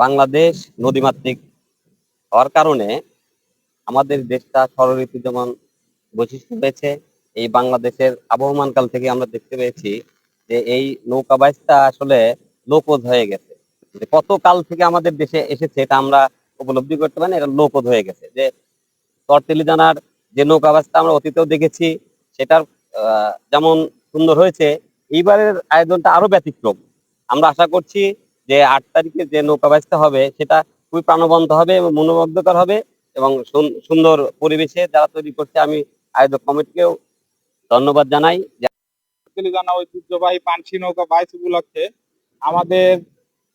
বাংলাদেশ নদীমাতৃক হওয়ার কারণে আমাদের দেশটা ষড়ঋতু যেমন বৈশিষ্ট্য রয়েছে, এই বাংলাদেশের আবহমান কাল থেকে আমরা দেখতে পেয়েছি যে এই নৌকা বাইচটা আসলে লোপোদ হয়ে গেছে। যে কত কাল থেকে আমাদের দেশে এসেছে এটা আমরা উপলব্ধি করতে পারি না, এটা লোপোদ হয়ে গেছে। যে চরতেলিজানার যে নৌকা বাইচটা আমরা অতীতেও দেখেছি, সেটার যেমন সুন্দর হয়েছে, এইবারের আয়োজনটা আরো ব্যতিক্রম। আমরা আশা করছি যে 8 তারিখে যে নৌকা বাইচটা হবে সেটা খুবই প্রাণবন্ত হবে এবং মনোমুগ্ধকর হবে এবং সুন্দর পরিবেশে যারা তৈরি করছে, আমি আয়োজক কমিটিকেও ধন্যবাদ জানাই। জানা ঐতিহ্যবাহী পানসি নৌকা বাইচ উপলক্ষে আমাদের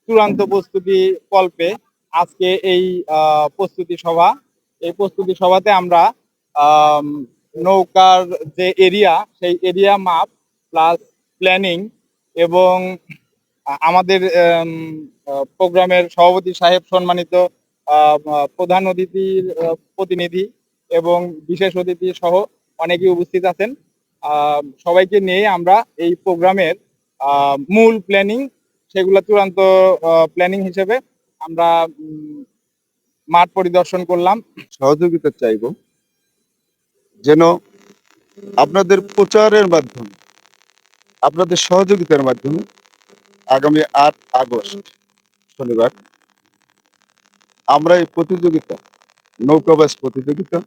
চূড়ান্ত প্রস্তুতি কল্পে আজকে এই প্রস্তুতি সভা। এই প্রস্তুতি সভাতে আমরা আম, নৌকার যে এরিয়া, সেই এরিয়া মাপ প্লাস প্ল্যানিং এবং আমাদের প্রোগ্রামের সভাপতি সাহেব, সম্মানিত প্রধান অতিথির প্রতিনিধি এবং বিশেষ অতিথি সহ অনেকেই উপস্থিত আছেন। সবাইকে নিয়ে আমরা এই প্রোগ্রামের মূল প্ল্যানিং, সেগুলো চূড়ান্ত প্ল্যানিং হিসেবে আমরা মাঠ পরিদর্শন করলাম। সহযোগিতা চাইব যেন আপনাদের প্রচারের মাধ্যমে, আপনাদের সহযোগিতার মাধ্যমে আগামী 8 আগস্ট শনিবার আমরা এই প্রতিযোগিতা, নৌকাবাজ প্রতিযোগিতা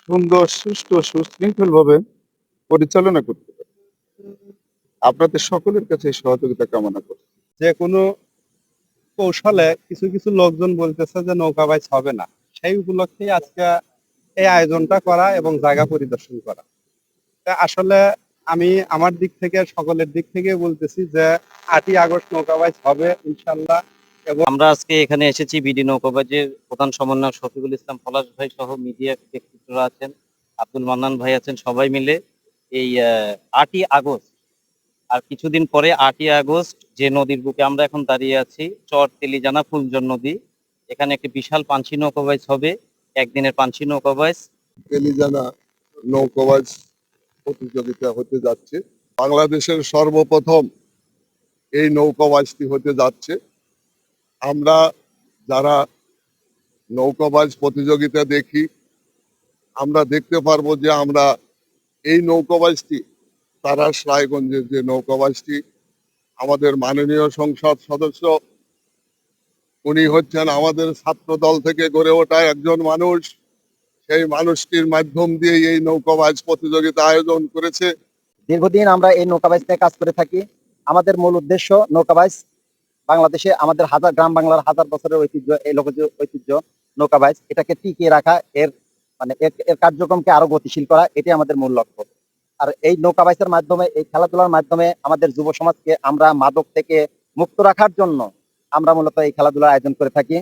সুন্দর, সুষ্ঠু, সুশৃঙ্খল ভাবে পরিচালনা করতে পারি। আপনাদের সকলের কাছে সহযোগিতা কামনা করি। যে কোনো কৌশলে কিছু কিছু লোকজন বলতেছে যে নৌকা বাইচ হবে না, সেই উপলক্ষে আজকে এই আয়োজনটা করা এবং জায়গা পরিদর্শন করা। তা আসলে আমি আমার দিক থেকে, সকলের দিক থেকে বলতেছি যে 8ই আগস্ট নৌকা বাইচ হবে ইনশাল্লাহ। এবং আমরা আজকে এখানে এসেছি বিডি নৌকাবাজের প্রধান সমন্বয়ক শফিকুল ইসলাম পলাশ ভাই সহ মিডিয়া ব্যক্তিত্বরা আছেন, আব্দুল মান্নান ভাই আছেন, সবাই মিলে এই 8ই আগস্ট, আর কিছুদিন পরে 8ই আগস্ট যে নদীর বুকে আমরা এখন দাঁড়িয়ে আছি, চর তেলিজানা ফুলজন নদী, এখানে একটি বিশাল পানসি নৌকা বাইচ হবে, একদিনের পানসি নৌকা বাইচ। তেলিজানা নৌকাবাজ প্রতিযোগিতা হতে যাচ্ছে। বাংলাদেশের সর্বপ্রথম এই নৌকাবাজটি হতে যাচ্ছে। আমরা যারা নৌকাবাজ প্রতিযোগিতা দেখি, আমরা দেখতে পারবো যে আমরা এই নৌকাবাজটি, তারাস রায়গঞ্জের যে নৌকাবাজটি, আমাদের মাননীয় সংসদ সদস্য, উনি হচ্ছেন আমাদের ছাত্র দল থেকে গড়ে ওঠা একজন মানুষ। সেই মানুষটির মাধ্যম দিয়ে এই নৌকাবাজ প্রতিযোগিতা আয়োজন করেছে। দীর্ঘদিন আমরা এই নৌকাবাইজতে কাজ করে থাকি। আমাদের মূল উদ্দেশ্য নৌকাবাইজ, বাংলাদেশে আমাদের গ্রাম বাংলার হাজার বছরের ঐতিহ্য, এই লোকজ ঐতিহ্য নৌকাবাইজ, এটাকে টিকিয়ে রাখা, এর এর কার্যক্রমকে আরো গতিশীল করা, এটাই আমাদের মূল লক্ষ্য। আর এই নৌকাবাইজের মাধ্যমে, এই খেলাধুলার মাধ্যমে আমাদের যুব সমাজকে আমরা মাদক থেকে মুক্ত রাখার জন্য আমরা মূলত এই খেলাধুলার আয়োজন করে থাকি।